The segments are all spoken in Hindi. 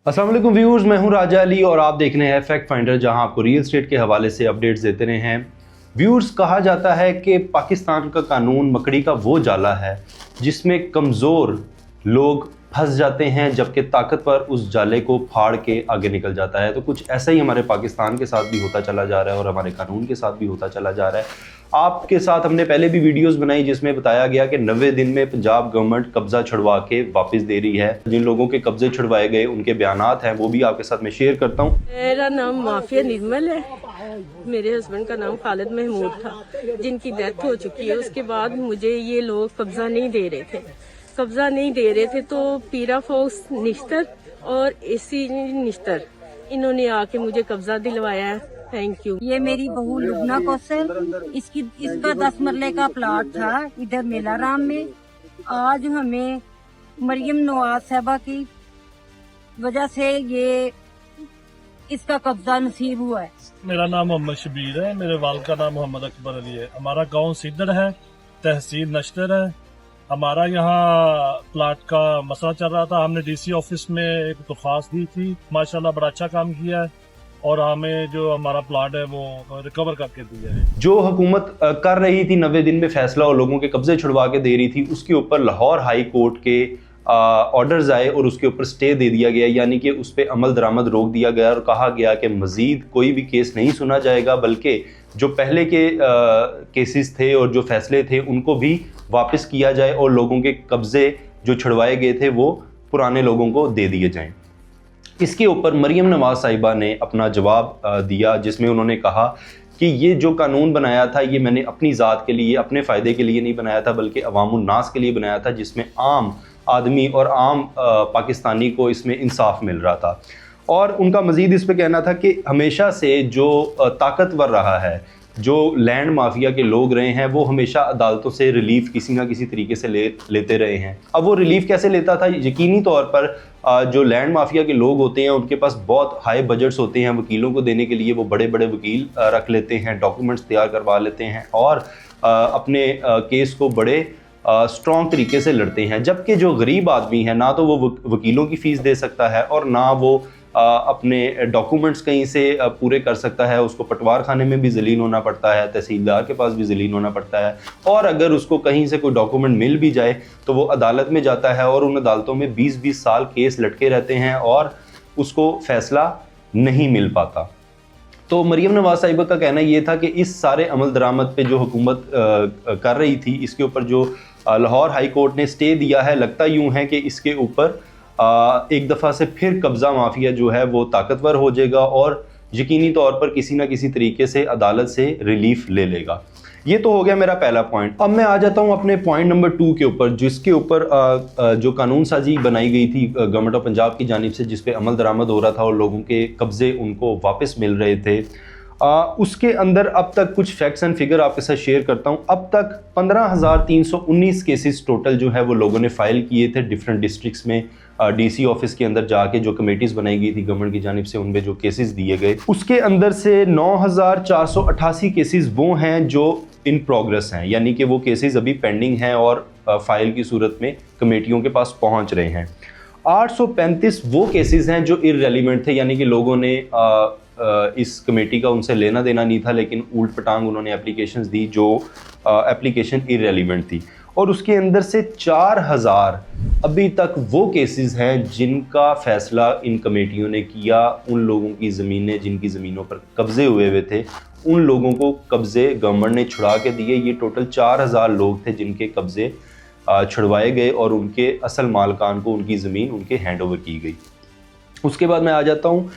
अस्सलाम वालेकुम व्यूअर्स, मैं हूं राजा अली और आप देख रहे हैं फैक्ट फाइंडर, जहां आपको रियल एस्टेट के हवाले से अपडेट्स देते रहे हैं। व्यूअर्स, कहा जाता है कि पाकिस्तान का कानून मकड़ी का वो जाला है जिसमें कमज़ोर लोग फंस जाते हैं जबकि ताकतवर उस जाले को फाड़ के आगे निकल जाता है। तो कुछ ऐसा ही हमारे पाकिस्तान के साथ भी होता चला जा रहा है और हमारे कानून के साथ भी होता चला जा रहा है। आपके साथ हमने पहले भी वीडियोस बनाई जिसमें बताया गया कि 90 दिन में पंजाब गवर्नमेंट कब्जा छुड़वा के वापस दे रही है। जिन लोगों के कब्जे छुड़वाए गए उनके बयानात हैं वो भी आपके साथ मैं शेयर करता हूँ। मेरा नाम माफिया निर्मल है। मेरे हस्बैंड का नाम खालिद महमूद था, जिनकी डेथ हो चुकी है। उसके बाद मुझे ये लोग कब्जा नहीं दे रहे थे तो पीरा फोक्स निश्तर और एसी निश्तर इन्होंने आके मुझे कब्जा दिलवाया है। Thank you. ये मेरी बहू लुबना कौशल, इसका 10 मरले का प्लाट था इधर मेलाराम में। आज हमें मरियम नवाज साहबा की वजह से ये इसका कब्जा नसीब हुआ है। मेरा नाम मोहम्मद शबीर है। मेरे वाल का नाम मोहम्मद अकबर अली है। हमारा गांव सिद्धड़ है, तहसील नश्तर है। हमारा यहाँ प्लाट का मसला चल रहा था। हमने डीसी ऑफिस में एक दरख्वास्त दी थी। माशाल्लाह बड़ा अच्छा काम किया है और हमें जो हमारा प्लाट है वो रिकवर करके दिया है। जो हुकूमत कर रही थी 90 दिन में फैसला और लोगों के कब्जे छुड़वा के दे रही थी, उसके ऊपर लाहौर हाई कोर्ट के ऑर्डर्स आए और उसके ऊपर स्टे दे दिया गया, यानी कि उस पर अमल दरामद रोक दिया गया और कहा गया कि मज़ीद कोई भी केस नहीं सुना जाएगा, बल्कि जो पहले के केसेस थे और जो फैसले थे उनको भी वापस किया जाए और लोगों के कब्जे जो छुड़वाए गए थे वो पुराने लोगों को दे दिए जाएं। इसके ऊपर मरियम नवाज साहिबा ने अपना जवाब दिया, जिसमें उन्होंने कहा कि ये जो कानून बनाया था ये मैंने अपनी ज़ात के लिए, अपने फ़ायदे के लिए नहीं बनाया था, बल्कि अवामुन नास के लिए बनाया था, जिसमें आम आदमी और आम पाकिस्तानी को इसमें इंसाफ मिल रहा था। और उनका मज़ीद इस पे कहना था कि हमेशा से जो ताकतवर रहा है, जो लैंड माफिया के लोग रहे हैं, वो हमेशा अदालतों से रिलीफ किसी ना किसी तरीके से लेते रहे हैं। अब वो रिलीफ कैसे लेता था? यकीनी तौर पर जो लैंड माफिया के लोग होते हैं उनके पास बहुत हाई बजट्स होते हैं वकीलों को देने के लिए। वो बड़े बड़े वकील रख लेते हैं, डॉक्यूमेंट्स तैयार करवा लेते हैं और अपने केस को बड़े स्ट्रॉन्ग तरीके से लड़ते हैं। जबकि जो गरीब आदमी है, ना तो वो वकीलों की फ़ीस दे सकता है और ना वो अपने डॉक्यूमेंट्स कहीं से पूरे कर सकता है। उसको पटवार खाने में भी ज़लील होना पड़ता है, तहसीलदार के पास भी ज़लील होना पड़ता है, और अगर उसको कहीं से कोई डॉक्यूमेंट मिल भी जाए तो वो अदालत में जाता है और उन अदालतों में 20-20 साल केस लटके रहते हैं और उसको फ़ैसला नहीं मिल पाता। तो मरियम नवाज साहिबा का कहना ये था कि इस सारे अमल दरामद पे जो हुकूमत कर रही थी, इसके ऊपर जो लाहौर हाई कोर्ट ने स्टे दिया है, लगता यूँ है कि इसके ऊपर एक दफ़ा से फिर कब्ज़ा माफिया जो है वो ताकतवर हो जाएगा और यकीनी तौर पर किसी ना किसी तरीके से अदालत से रिलीफ ले लेगा। ये तो हो गया मेरा पहला पॉइंट। अब मैं आ जाता हूँ अपने पॉइंट नंबर 2 के ऊपर, जिसके ऊपर जो कानून साजी बनाई गई थी गवर्नमेंट ऑफ पंजाब की जानिब से, जिस पे अमल दरामद हो रहा था और लोगों के कब्ज़े उनको वापस मिल रहे थे। उसके अंदर अब तक कुछ फैक्ट्स एंड फिगर आपके साथ शेयर करता हूँ। अब तक 15,319 केसेस टोटल जो है वो लोगों ने फाइल किए थे डिफरेंट डिस्ट्रिक्ट्स में। डीसी ऑफिस के अंदर जाके जो कमेटीज़ बनाई गई थी गवर्नमेंट की जानिब से, उनमें जो केसेस दिए गए, उसके अंदर से 9,488 केसेस वो हैं जो इन प्रोग्रेस हैं, यानी कि वो केसेस अभी पेंडिंग हैं और फाइल की सूरत में कमेटियों के पास पहुंच रहे हैं। 835 वो केसेस हैं जो इररेलेवेंट थे, यानी कि लोगों ने इस कमेटी का उनसे लेना देना नहीं था, लेकिन उल्ट पटांग उन्होंने एप्लीकेशंस दी जो एप्लीकेशन इररेलेवेंट थी। और उसके अंदर से 4,000 अभी तक वो केसेस हैं जिनका फ़ैसला इन कमेटियों ने किया। उन लोगों की ज़मीनें, जिनकी ज़मीनों पर कब्ज़े हुए थे, उन लोगों को कब्ज़े गवर्नमेंट ने छुड़ा के दिए। ये टोटल 4,000 लोग थे जिनके कब्ज़े छुड़वाए गए और उनके असल मालकान को उनकी ज़मीन उनके हैंड ओवर की गई। उसके बाद मैं आ जाता हूँ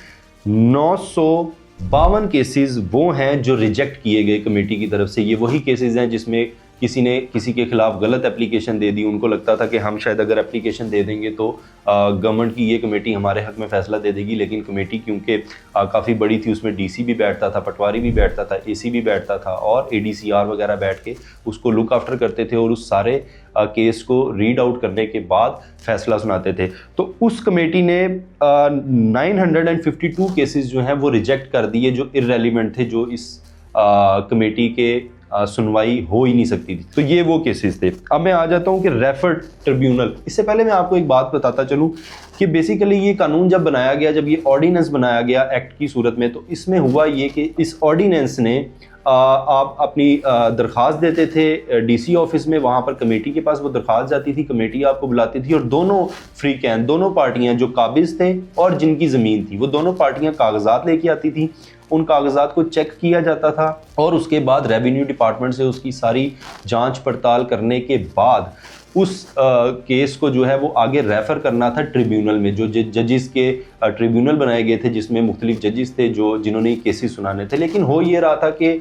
952 केसेस वो हैं जो रिजेक्ट किए गए कमेटी की तरफ से। ये वही केसेस हैं जिसमें किसी ने किसी के खिलाफ गलत एप्लीकेशन दे दी। उनको लगता था कि हम शायद अगर एप्लीकेशन दे देंगे तो गवर्नमेंट की ये कमेटी हमारे हक में फ़ैसला दे देगी, लेकिन कमेटी क्योंकि काफ़ी बड़ी थी, उसमें डीसी भी बैठता था, पटवारी भी बैठता था, एसी भी बैठता था और एडीसीआर वगैरह बैठ के उसको लुक आफ्टर करते थे और उस सारे केस को रीड आउट करने के बाद फ़ैसला सुनाते थे। तो उस कमेटी ने 952 केसेस जो हैं वो रिजेक्ट कर दिए जो इररेलेवेंट थे, जो इस कमेटी के सुनवाई हो ही नहीं सकती थी। तो ये वो केसेस थे। अब मैं आ जाता हूँ कि रेफर्ड ट्रिब्यूनल। इससे पहले मैं आपको एक बात बताता चलूँ कि बेसिकली ये कानून जब बनाया गया, जब ये ऑर्डिनेंस बनाया गया एक्ट की सूरत में, तो इसमें हुआ ये कि इस ऑर्डिनेंस ने आप अपनी दरख्वास्त देते थे डीसी ऑफिस में, वहाँ पर कमेटी के पास वो दरख्वास्त जाती थी, कमेटी आपको बुलाती थी और दोनों फ्री कैन, दोनों पार्टियाँ जो काबिज थे और जिनकी ज़मीन थी, वो दोनों पार्टियाँ कागजात लेके आती थी। उन कागजात को चेक किया जाता था और उसके बाद रेवेन्यू डिपार्टमेंट से उसकी सारी जांच पड़ताल करने के बाद उस केस को जो है वो आगे रेफ़र करना था ट्रिब्यूनल में, जो जजिस के ट्रिब्यूनल बनाए गए थे जिसमें मुख्तलिफ जजिस थे जिन्होंने केसेस सुनाने थे। लेकिन हो ये रहा था कि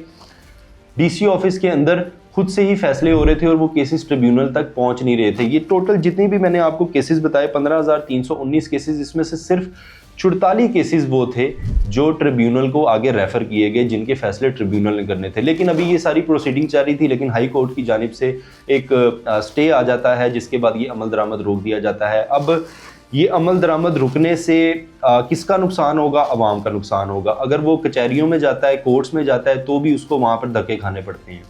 डीसी ऑफिस के अंदर खुद से ही फैसले हो रहे थे और वो केसेस ट्रिब्यूनल तक पहुंच नहीं रहे थे। ये टोटल जितनी भी मैंने आपको केसेस बताए 15,319 केसेस, इसमें से सिर्फ 44 केसेस वो थे जो ट्रिब्यूनल को आगे रेफ़र किए गए, जिनके फैसले ट्रिब्यूनल ने करने थे। लेकिन अभी ये सारी प्रोसीडिंग जारी थी, लेकिन हाई कोर्ट की जानिब से एक स्टे आ जाता है जिसके बाद ये अमल दरामद रोक दिया जाता है। अब ये अमल दरामद रुकने से किसका नुकसान होगा? अवाम का नुकसान होगा। अगर वो कचहरियों में जाता है, कोर्ट्स में जाता है, तो भी उसको वहाँ पर धक्के खाने पड़ते हैं।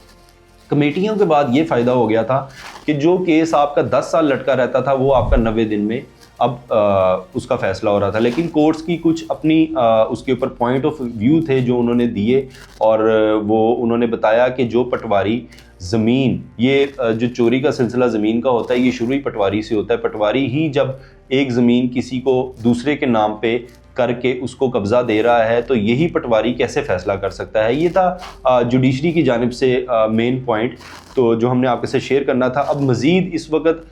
कमेटियों के बाद ये फ़ायदा हो गया था कि जो केस आपका 10 साल लटका रहता था वो आपका 90 दिन में अब उसका फैसला हो रहा था। लेकिन कोर्ट्स की कुछ अपनी उसके ऊपर पॉइंट ऑफ व्यू थे जो उन्होंने दिए, और वो उन्होंने बताया कि जो पटवारी ज़मीन, ये जो चोरी का सिलसिला ज़मीन का होता है ये शुरू ही पटवारी से होता है। पटवारी ही जब एक ज़मीन किसी को दूसरे के नाम पे करके उसको कब्ज़ा दे रहा है तो यही पटवारी कैसे फ़ैसला कर सकता है। ये था जुडिशरी की जानिब से मेन पॉइंट, तो जो हमने आपके साथ शेयर करना था। अब मज़ीद इस वक्त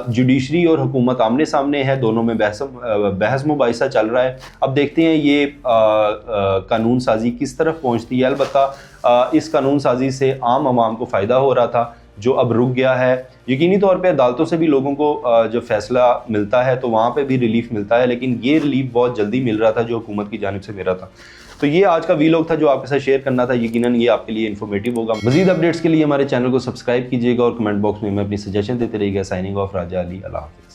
जुडिशरी और हुकूमत आमने सामने है, दोनों में बहस मुबाहिसा चल रहा है। अब देखते हैं ये कानून साजी किस तरफ पहुंचती है। अलबत्ता इस कानून साजी से आम आवाम को फ़ायदा हो रहा था जो अब रुक गया है। यकीनी तौर पे अदालतों से भी लोगों को जब फैसला मिलता है तो वहाँ पे भी रिलीफ मिलता है, लेकिन ये रिलीफ बहुत जल्दी मिल रहा था जो हुकूमत की जानिब से मिल रहा था। तो ये आज का वीलॉग था जो आपके साथ शेयर करना था। यकीनन ये आपके लिए इन्फॉर्मेटिव होगा। मजीद अपडेट्स के लिए हमारे चैनल को सब्सक्राइब कीजिएगा और कमेंट बॉक्स में हमें अपनी सजेशन देते रहिएगा। साइनिंग ऑफ, राजा अली, अल्लाह हाफ़िज़।